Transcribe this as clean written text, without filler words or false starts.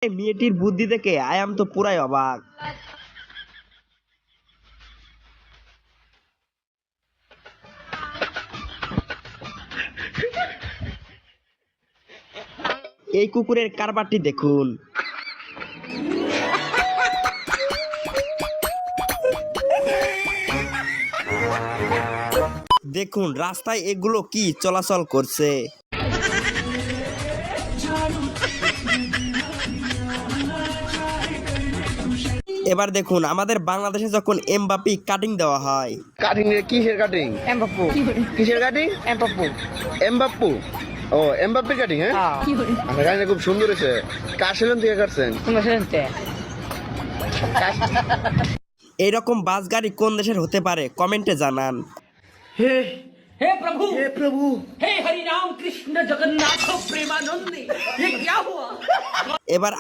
এই মেয়েটির বুদ্ধি দেখে আয়াম তো পুরাই অবাক। এই কুকুরের কারবারটি দেখুন। দেখুন রাস্তায় এগুলো কি চলাচল করছে। এবার দেখুন আমাদের বাংলাদেশে যখন এমবাপি কাটিং দেওয়া হয়। কাটিং কিসের কাটিং? এমবাপ্পু কিসের কাটিং? এমবাপ্পু এমবাপ্পু। ও এমবাপ্পের কাটিং, হ্যাঁ? আচ্ছা, কাটিংটা খুব সুন্দর হয়েছে। কার সেলুন থেকে কাটছেন? তোমার শুনতে এইরকম বাস গাড়ি কোন দেশের হতে পারে কমেন্টে জানান। हे प्रभु हे हरि राम कृष्ण जगन्नाथ प्रेमानंद ये क्या हुआ। এবার